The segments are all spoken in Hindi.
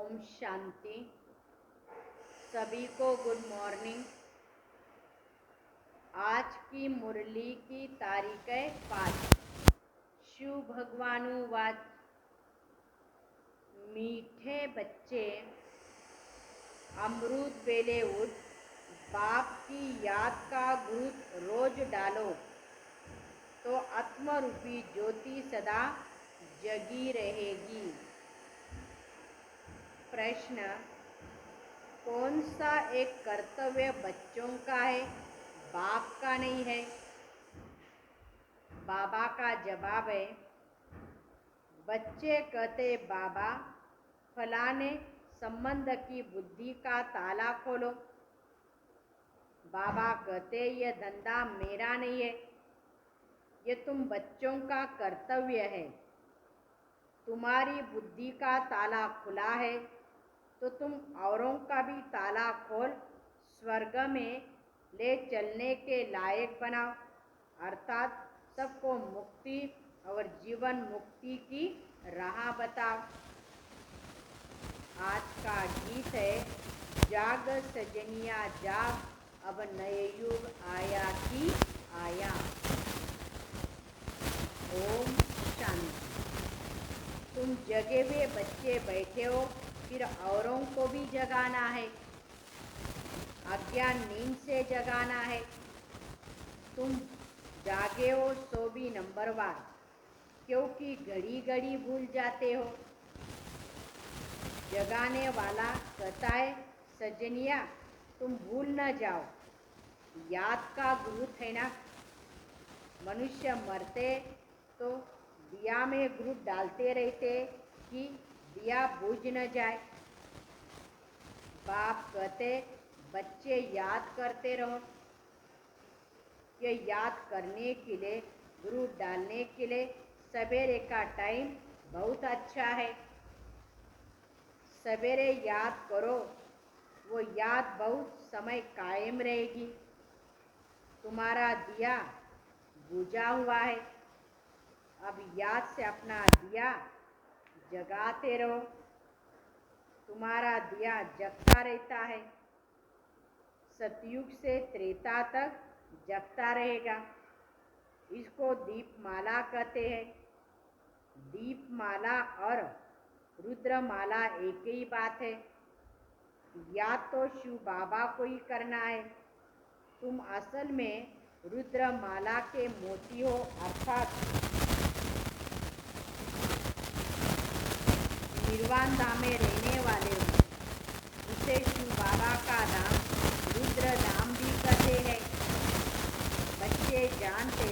ओम शांति। सभी को गुड मॉर्निंग। आज की मुरली की तारीख है 5। शिव भगवानुवाच, मीठे बच्चे अमृत बेले उठ, बाप की याद का घूंट रोज डालो, तो आत्मरूपी ज्योति सदा जगी रहेगी। प्रश्न, कौन सा एक कर्तव्य बच्चों का है, बाप का नहीं है? बाबा का जवाब है, बच्चे कहते बाबा फलाने संबंध की बुद्धि का ताला खोलो। बाबा कहते ये धंधा मेरा नहीं है, ये तुम बच्चों का कर्तव्य है। तुम्हारी बुद्धि का ताला खुला है तो तुम औरों का भी ताला खोल स्वर्ग में ले चलने के लायक बनाओ, अर्थात सबको मुक्ति और जीवन मुक्ति की राह बताओ। आज का गीत है, जाग सजनिया जाग, अब नए युग आया कि आया। ओम शांति। तुम जगे हुए बच्चे बैठे हो, फिर औरों को भी जगाना है, अज्ञान नींद से जगाना है। तुम जागे हो सो भी नंबरवार, क्योंकि घड़ी घड़ी भूल जाते हो। जगाने वाला कहता है सजनिया तुम भूल न जाओ, याद का ग्रुप है ना। मनुष्य मरते तो दिया में ग्रुप डालते रहते कि दिया बुझ न जाए। बाप कहते बच्चे याद करते रहो। ये याद करने के लिए, ग्रुप डालने के लिए सवेरे का टाइम बहुत अच्छा है। सवेरे याद करो, वो याद बहुत समय कायम रहेगी। तुम्हारा दिया बुझा हुआ है, अब याद से अपना दिया जगाते रहो। तुम्हारा दिया जगता रहता है, सतयुग से त्रेता तक जगता रहेगा। इसको दीपमाला कहते हैं। दीपमाला और रुद्रमाला एक ही बात है। याद तो शिव बाबा को ही करना है। तुम असल में रुद्रमाला के मोती हो, अर्थात निर्वाण धाम में रहने वाले हो। उसे शिव बाबा का धाम रुद्र धाम भी कहते हैं। बच्चे जानते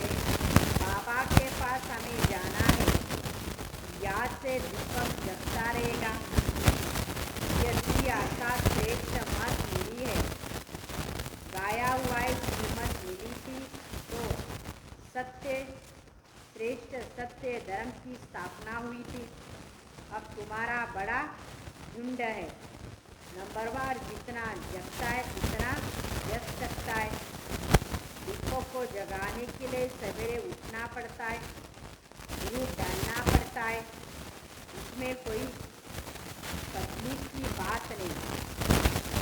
बाबा के पास हमें जाना है, याद से दीपक जगता रहेगा। यदि आशा श्रेष्ठ मत मिली है, गाया हुआ है श्रीमत मिली थी तो सत्य श्रेष्ठ सत्य धर्म की स्थापना हुई थी। अब तुम्हारा बड़ा झुंड है, नंबरवार जितना जगता है उतना जग सकता है। दीपों को जगाने के लिए सवेरे उठना पड़ता है, ग्रुप डालना पड़ता है। इसमें कोई तकलीफ की बात नहीं।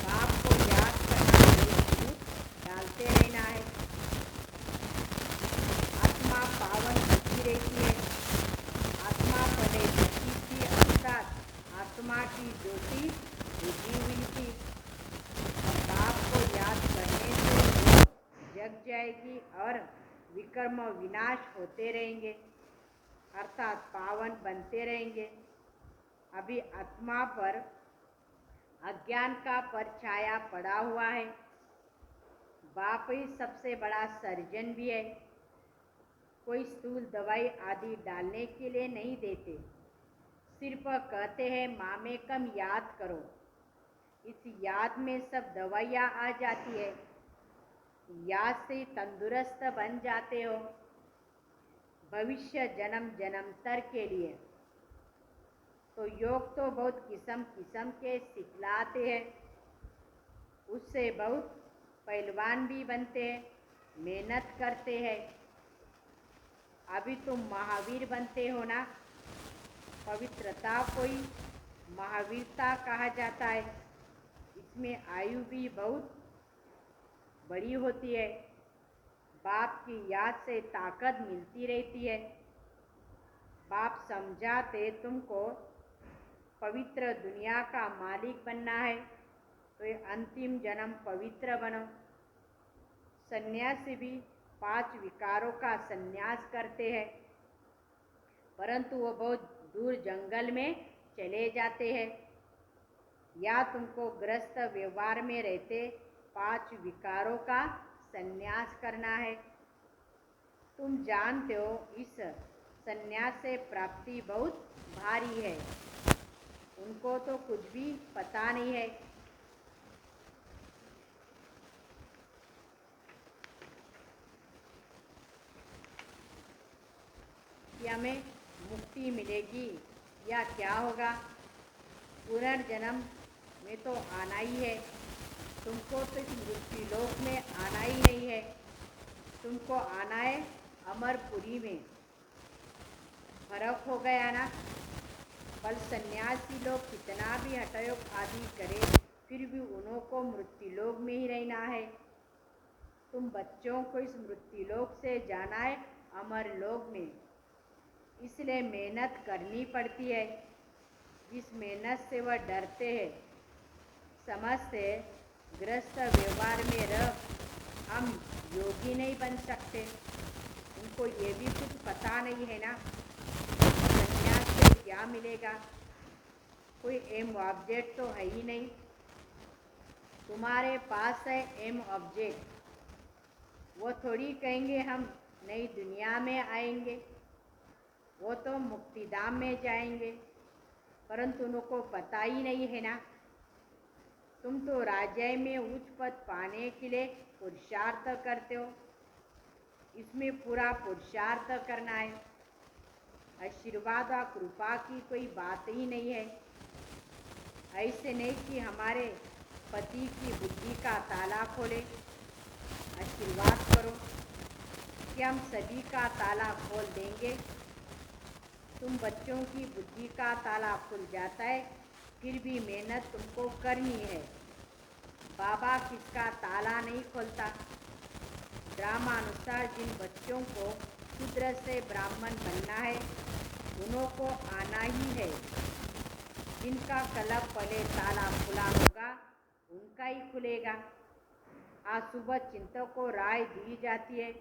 बाप को याद करना है, ग्रुप डालते रहना है। आत्मा पावन होती रहती है। आत्मा पहले जगी थी, अर्थात आत्मा की ज्योति बुझी हुई थी। बाप को याद करने से वो जग जाएगी और विकर्म विनाश होते रहेंगे, अर्थात पावन बनते रहेंगे। अभी आत्मा पर अज्ञान का परछाया पड़ा हुआ है। बाप ही सबसे बड़ा सर्जन भी है। कोई स्थूल दवाई आदि डालने के लिए नहीं देते, सिर्फ कहते हैं माँ में कम याद करो। इस याद में सब दवाइयाँ आ जाती है। याद से तंदुरुस्त बन जाते हो भविष्य जन्म जन्मांतर के लिए। तो योग तो बहुत किस्म किस्म के सिखलाते हैं, उससे बहुत पहलवान भी बनते हैं, मेहनत करते हैं। अभी तुम महावीर बनते हो ना, पवित्रता को ही महावीरता कहा जाता है। इसमें आयु भी बहुत बड़ी होती है। बाप की याद से ताकत मिलती रहती है। बाप समझाते तुमको पवित्र दुनिया का मालिक बनना है तो ये अंतिम जन्म पवित्र बनो। सन्यासी भी 5 विकारों का सन्यास करते हैं, परंतु वो बहुत दूर जंगल में चले जाते हैं। या तुमको ग्रस्त व्यवहार में रहते 5 विकारों का सन्यास करना है। तुम जानते हो इस सन्यास से प्राप्ति बहुत भारी है। उनको तो कुछ भी पता नहीं है। कि हमें मुक्ति मिलेगी या क्या होगा। पुनर्जन्म में तो आना ही है। तुमको तो इस मृत्यु लोक में आना ही नहीं है। तुमको आना है अमरपुरी में। फर्क हो गया ना। पर सन्यासी लोग कितना भी हठयोग आदि करें, फिर भी उन्हों को मृत्यु लोक में ही रहना है। तुम बच्चों को इस मृत्यु लोक से जाना है अमर लोक में। इसलिए मेहनत करनी पड़ती है। जिस मेहनत से वह डरते हैं, समझते ग्रस्त व्यवहार में रह हम योगी नहीं बन सकते। उनको ये भी कुछ पता नहीं है ना संन्यास से क्या मिलेगा। कोई एम ऑब्जेक्ट तो है ही नहीं। तुम्हारे पास है एम ऑब्जेक्ट। वो थोड़ी कहेंगे हम नई दुनिया में आएंगे। वो तो मुक्तिधाम में जाएंगे, परंतु उनको पता ही नहीं है ना। तुम तो राज्य में उच्च पद पाने के लिए पुरुषार्थ करते हो। इसमें पूरा पुरुषार्थ करना है। आशीर्वाद और कृपा की कोई बात ही नहीं है। ऐसे नहीं कि हमारे पति की बुद्धि का ताला खोले। आशीर्वाद करो कि हम सभी का ताला खोल देंगे। तुम बच्चों की बुद्धि का ताला खुल जाता है, फिर भी मेहनत तुमको करनी है। बाबा किसका ताला नहीं खोलता। ड्रामानुसार जिन बच्चों को शूद्र से ब्राह्मण बनना है, उन्हों को आना ही है। जिनका कलब पहले ताला खुला होगा, उनका ही खुलेगा। आज सुबह चिंतक को राय दी जाती है,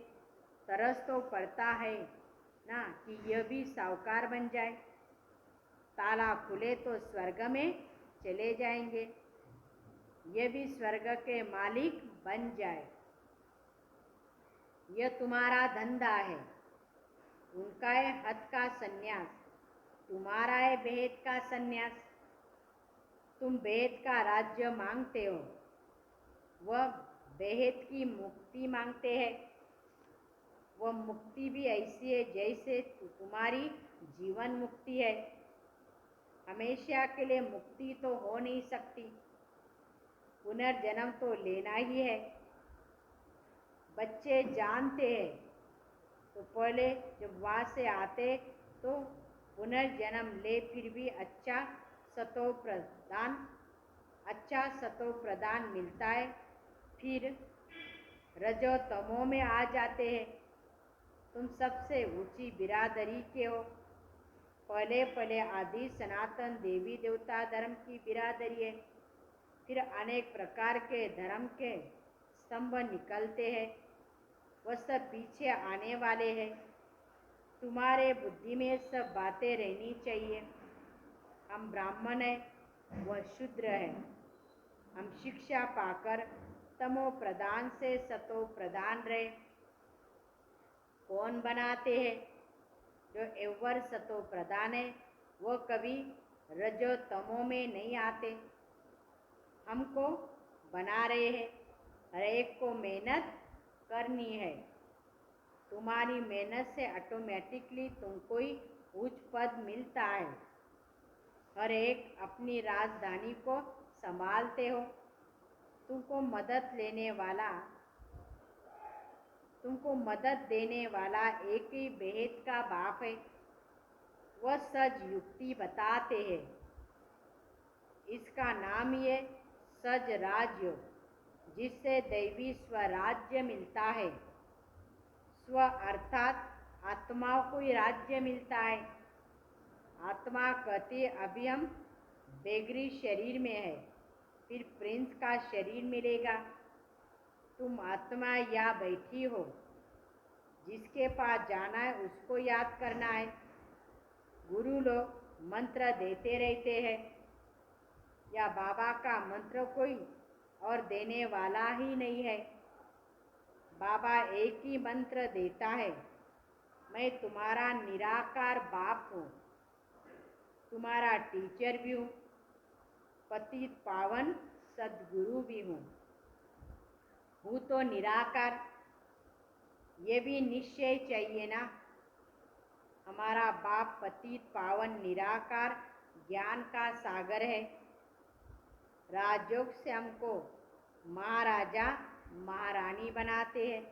तरस तो पड़ता है ना कि यह भी साहूकार बन जाए। ताला खुले तो स्वर्ग में चले जाएंगे। ये भी स्वर्ग के मालिक बन जाए। यह तुम्हारा धंधा है। उनका है हद का सन्यास, तुम्हारा है भेद का सन्यास। तुम भेद का राज्य मांगते हो, वह भेद की मुक्ति मांगते हैं। वह मुक्ति भी ऐसी है जैसे तुम्हारी जीवन मुक्ति है। हमेशा के लिए मुक्ति तो हो नहीं सकती। पुनर्जन्म तो लेना ही है। बच्चे जानते हैं तो पहले जब वहाँ से आते तो पुनर्जन्म ले, फिर भी अच्छा सतो प्रदान मिलता है। फिर रजो तमो में आ जाते हैं। तुम सबसे ऊंची बिरादरी के हो। पहले आदि सनातन देवी देवता धर्म की बिरादरी है। फिर अनेक प्रकार के धर्म के स्तंभ निकलते हैं, वह सब पीछे आने वाले हैं। तुम्हारे बुद्धि में सब बातें रहनी चाहिए। हम ब्राह्मण हैं, वह शूद्र है। हम शिक्षा पाकर तमो प्रधान से सतो प्रधान रहे। कौन बनाते हैं? जो एवर सतो प्रधान है, वह कभी रजो तमो में नहीं आते। हमको बना रहे हैं। हर एक को मेहनत करनी है। तुम्हारी मेहनत से ऑटोमेटिकली तुमको ही उच्च पद मिलता है। हर एक अपनी राजधानी को संभालते हो। तुमको मदद देने वाला एक ही भेद का बाप है। वह सच युक्ति बताते हैं। इसका नाम ये सज राजयोग, जिससे दैवी स्वराज्य मिलता है। स्व अर्थात आत्माओं को ही राज्य मिलता है। आत्मा कहती अभी हम बेगरी शरीर में है, फिर प्रिंस का शरीर मिलेगा। तुम आत्मा या बैठी हो, जिसके पास जाना है उसको याद करना है। गुरु लोग मंत्र देते रहते हैं, या बाबा का मंत्र कोई और देने वाला ही नहीं है। बाबा एक ही मंत्र देता है, मैं तुम्हारा निराकार बाप हूँ, तुम्हारा टीचर भी हूँ, पतित पावन सदगुरु भी हूँ तो निराकार। ये भी निश्चय चाहिए ना, हमारा बाप पतित पावन निराकार ज्ञान का सागर है। राजयोग से हमको महाराजा महारानी बनाते हैं,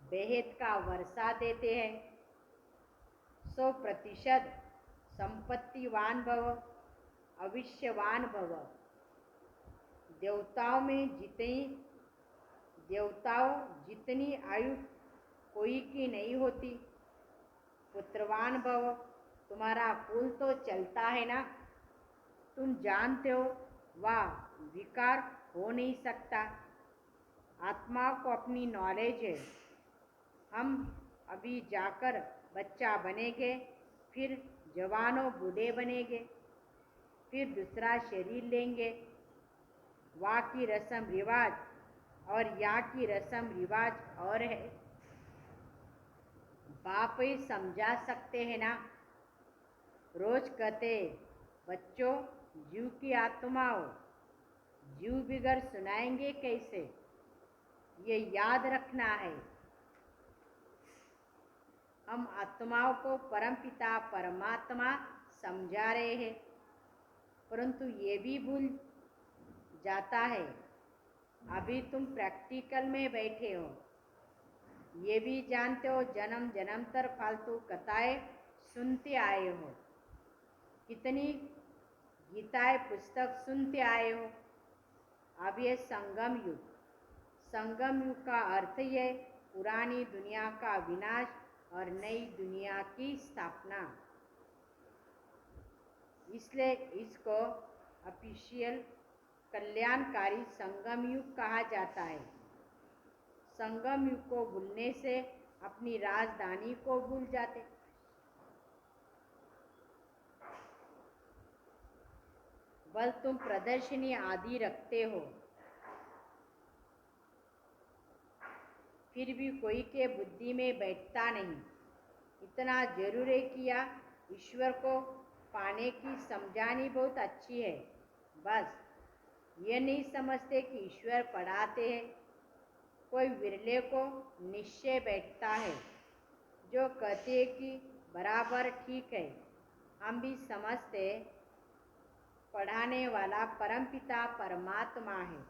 बेहद का वर्षा देते हैं। 100% संपत्तिवान भव, अविष्यवान भव। देवताओं जितनी आयु कोई की नहीं होती। पुत्रवान भव, तुम्हारा कुल तो चलता है ना, तुम जानते हो वह विकार हो नहीं सकता। आत्मा को अपनी नॉलेज है। हम अभी जाकर बच्चा बनेंगे, फिर जवानों बूढ़े बनेंगे, फिर दूसरा शरीर लेंगे। वहाँ की रस्म रिवाज और यहाँ की रस्म रिवाज और है। बाप ही समझा सकते हैं ना। रोज कहते बच्चों, जीव की आत्मा हो, जीव बिगर सुनाएंगे कैसे, ये याद रखना है। हम आत्माओं को परमपिता परमात्मा समझा रहे हैं, परंतु ये भी भूल जाता है। अभी तुम प्रैक्टिकल में बैठे हो, ये भी जानते हो जन्म जन्मांतर फालतू कथाएं सुनते आए हो, कितनी गीताएं पुस्तक सुनते आए हो। अब ये संगम युग, संगम युग का अर्थ ये पुरानी दुनिया का विनाश और नई दुनिया की स्थापना। इसलिए इसको ऑफिशियल कल्याणकारी संगम युग कहा जाता है। संगम युग को भूलने से अपनी राजधानी को भूल जाते। बल तुम प्रदर्शनी आदि रखते हो, फिर भी कोई के बुद्धि में बैठता नहीं। इतना जरूर है किया ईश्वर को पाने की समझानी बहुत अच्छी है, बस ये नहीं समझते कि ईश्वर पढ़ाते हैं। कोई विरले को निश्चय बैठता है, जो कहते हैं कि बराबर ठीक है। हम भी समझते पढ़ाने वाला परमपिता परमात्मा है।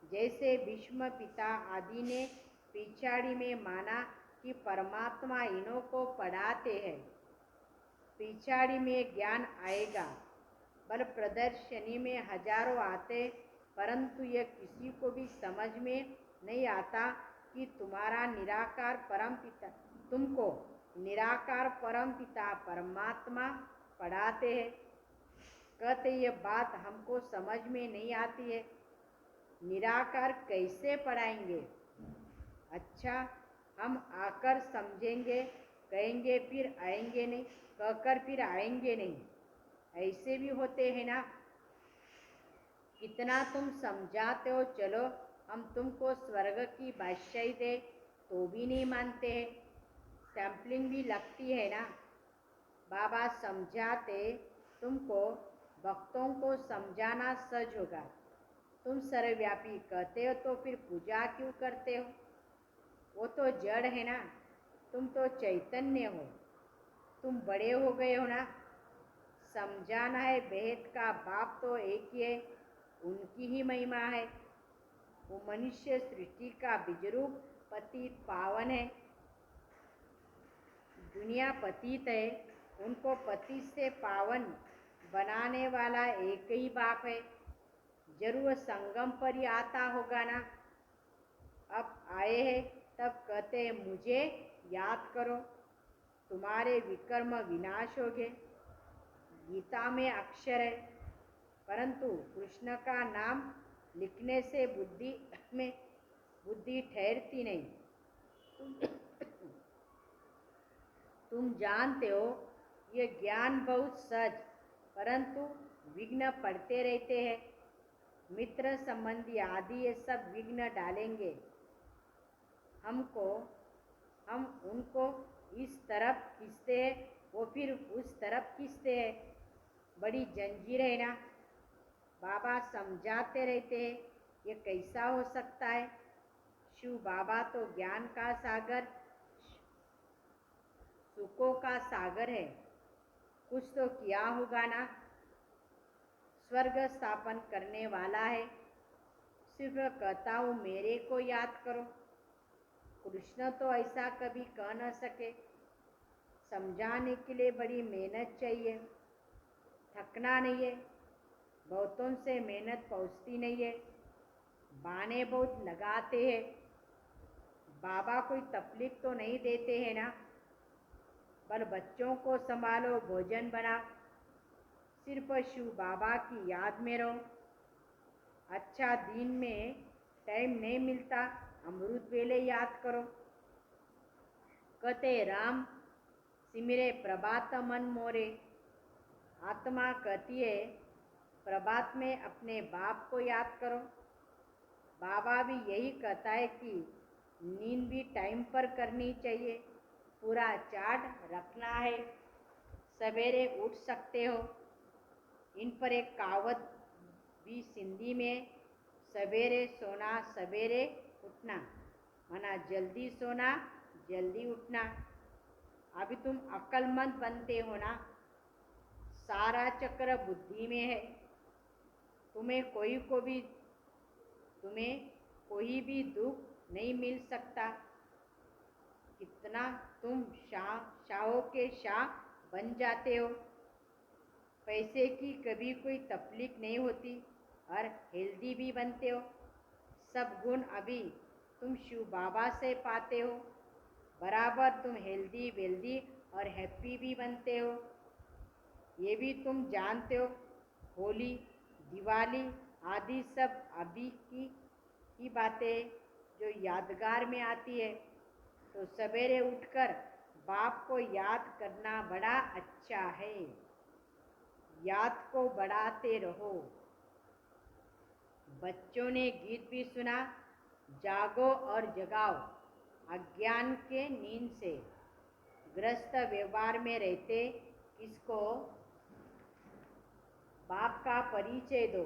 जैसे भीष्म पिता आदि ने पिछाड़ी में माना कि परमात्मा इन्हों को पढ़ाते हैं, पिछाड़ी में ज्ञान आएगा। बल प्रदर्शनी में हजारों आते, परंतु यह किसी को भी समझ में नहीं आता कि तुम्हारा निराकार परमपिता तुमको निराकार परमपिता परमात्मा पढ़ाते हैं। कहते ये बात हमको समझ में नहीं आती है, निराकार कैसे पढ़ाएंगे। अच्छा, हम आकर समझेंगे, कहेंगे फिर आएंगे नहीं, कहकर फिर आएंगे नहीं, ऐसे भी होते हैं ना। कितना तुम समझाते हो, चलो हम तुमको स्वर्ग की बादशाही दे, तो भी नहीं मानते हैं। सैम्पलिंग भी लगती है ना। बाबा समझाते तुमको, भक्तों को समझाना सच होगा। तुम सर्वव्यापी कहते हो तो फिर पूजा क्यों करते हो? वो तो जड़ है ना, तुम तो चैतन्य हो, तुम बड़े हो गए हो ना। समझाना है बेहद का बाप तो एक ही है, उनकी ही महिमा है। वो मनुष्य सृष्टि का बीजरूप पतित पावन है। दुनिया पतित है, उनको पतित से पावन बनाने वाला एक ही बाप है, जरूर संगम पर ही आता होगा ना। अब आए हैं तब कहते हैं मुझे याद करो, तुम्हारे विकर्म विनाश हो गए। गीता में अक्षर है, परंतु कृष्ण का नाम लिखने से बुद्धि में बुद्धि ठहरती नहीं। तुम जानते हो ये ज्ञान बहुत सहज, परंतु विघ्न पड़ते रहते हैं। मित्र संबंधी आदि ये सब विघ्न डालेंगे हमको, हम उनको इस तरफ खींचते हैं, वो फिर उस तरफ खींचते हैं। बड़ी जंजीर है ना। बाबा समझाते रहते हैं ये कैसा हो सकता है। शिव बाबा तो ज्ञान का सागर, सुखों का सागर है, कुछ तो किया होगा ना। स्वर्ग स्थापन करने वाला है, सिर्फ कहता हूँ मेरे को याद करो। कृष्ण तो ऐसा कभी कह न सके। समझाने के लिए बड़ी मेहनत चाहिए, थकना नहीं है। बहुतों से मेहनत पहुँचती नहीं है, बहाने बहुत लगाते हैं। बाबा कोई तकलीफ तो नहीं देते हैं ना। पर बच्चों को संभालो, भोजन बनाओ, सिर्फ शिव बाबा की याद में रहो। अच्छा दिन में टाइम नहीं मिलता, अमृत वेले याद करो। कहते राम सिमरे प्रभात मन मोरे। आत्मा कहती है प्रभात में अपने बाप को याद करो। बाबा भी यही कहता है कि नींद भी टाइम पर करनी चाहिए, पूरा चार्ट रखना है, सवेरे उठ सकते हो। इन पर एक कहावत भी सिंधी में, सवेरे सोना सवेरे उठना, माना जल्दी सोना जल्दी उठना। अभी तुम अक्लमंद बनते हो ना, सारा चक्र बुद्धि में है। तुम्हें कोई भी दुख नहीं मिल सकता। कितना तुम शाहों के शाह बन जाते हो। पैसे की कभी कोई तकलीफ नहीं होती और हेल्दी भी बनते हो। सब गुण अभी तुम शिव बाबा से पाते हो। बराबर तुम हेल्दी वेल्दी और हैप्पी भी बनते हो। ये भी तुम जानते हो। होली दिवाली आदि सब अभी की बातें जो यादगार में आती है। तो सवेरे उठकर बाप को याद करना बड़ा अच्छा है। याद को बढ़ाते रहो। बच्चों ने गीत भी सुना, जागो और जगाओ अज्ञान के नींद से। ग्रस्त व्यवहार में रहते किसको बाप का परिचय दो,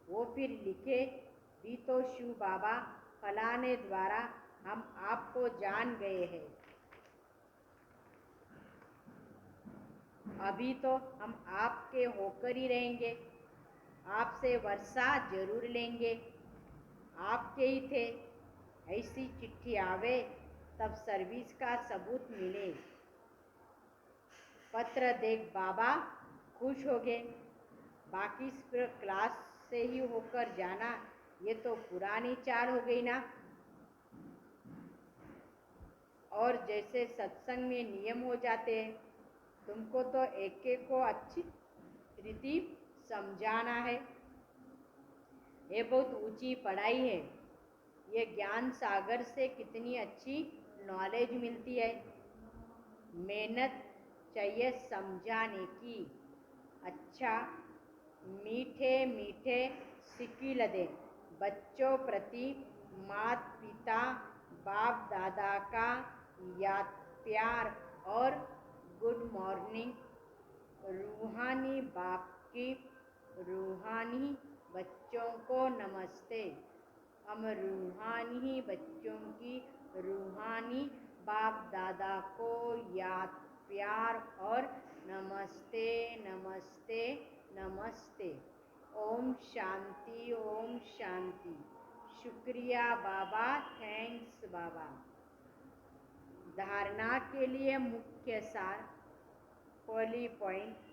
वो फिर लिखे भी तो शिव बाबा फलाने द्वारा हम आपको जान गए हैं। अभी तो हम आपके होकर ही रहेंगे, आपसे वर्षा जरूर लेंगे, आपके ही थे। ऐसी चिट्ठी आवे तब सर्विस का सबूत मिले। पत्र देख बाबा खुश हो गए। बाकी क्लास से ही होकर जाना ये तो पुरानी चाल हो गई ना। और जैसे सत्संग में नियम हो जाते हैं, तुमको तो एक एक को अच्छी रीति समझाना है। ये बहुत ऊंची पढ़ाई है। ये ज्ञान सागर से कितनी अच्छी नॉलेज मिलती है। मेहनत चाहिए समझाने की। अच्छा मीठे मीठे सिक्की दे बच्चों प्रति माता पिता बाप दादा का याद प्यार और गुड मॉर्निंग। रूहानी बाप की रूहानी बच्चों को नमस्ते। हम रूहानी बच्चों की रूहानी बाप दादा को याद प्यार और नमस्ते नमस्ते नमस्ते। ओम शांति ओम शांति। शुक्रिया बाबा, थैंक्स बाबा। धारणा के लिए मुख्य सार, पहली पॉइंट,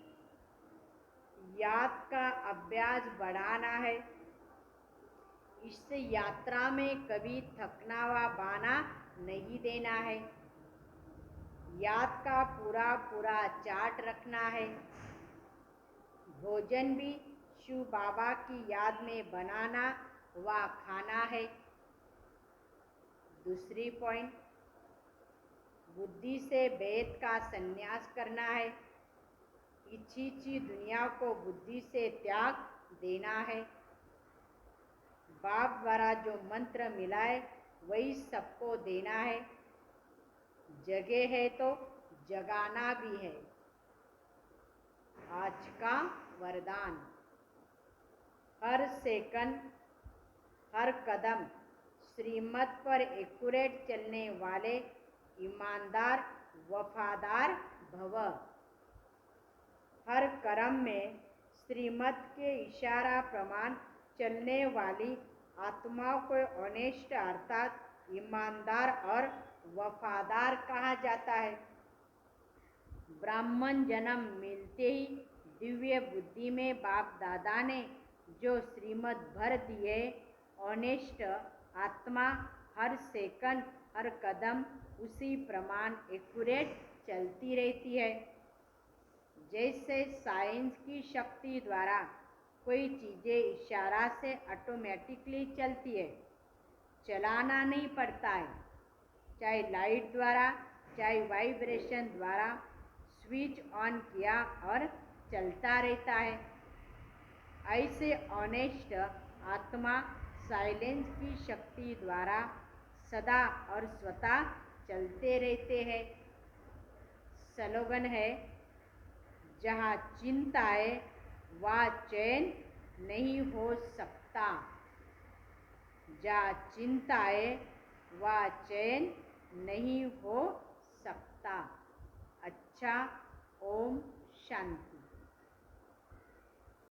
याद का अभ्यास बढ़ाना है। इस यात्रा में कभी थकना व बाना नहीं देना है। याद का पूरा पूरा चार्ट रखना है। भोजन भी शिव बाबा की याद में बनाना व खाना है। दूसरी पॉइंट, बुद्धि से भेद का संन्यास करना है। इच्छी दुनिया को बुद्धि से त्याग देना है। बाप द्वारा जो मंत्र मिला है वही सबको देना है। जगे है तो जगाना भी है। आज का वरदान, हर सेकंड हर कदम श्रीमत पर एक्यूरेट चलने वाले ईमानदार वफादार भव। हर कर्म में श्रीमत के इशारा प्रमाण चलने वाली आत्माओं को ऑनेस्ट अर्थात ईमानदार और वफादार कहा जाता है। ब्राह्मण जन्म मिलते ही दिव्य बुद्धि में बाप दादा ने जो श्रीमत भर दिए, ऑनेस्ट आत्मा हर सेकंड हर कदम उसी प्रमाण एक्यूरेट चलती रहती है। जैसे साइंस की शक्ति द्वारा कोई चीज़ें इशारा से ऑटोमेटिकली चलती है, चलाना नहीं पड़ता है। चाहे लाइट द्वारा चाहे वाइब्रेशन द्वारा स्विच ऑन किया और चलता रहता है। ऐसे ऑनेस्ट आत्मा साइलेंस की शक्ति द्वारा सदा और स्वतः चलते रहते हैं। स्लोगन है, जहाँ चिंता है वहाँ चैन नहीं हो सकता। जहाँ चिंता है वहाँ चैन नहीं हो सकता। अच्छा, ओम शांति।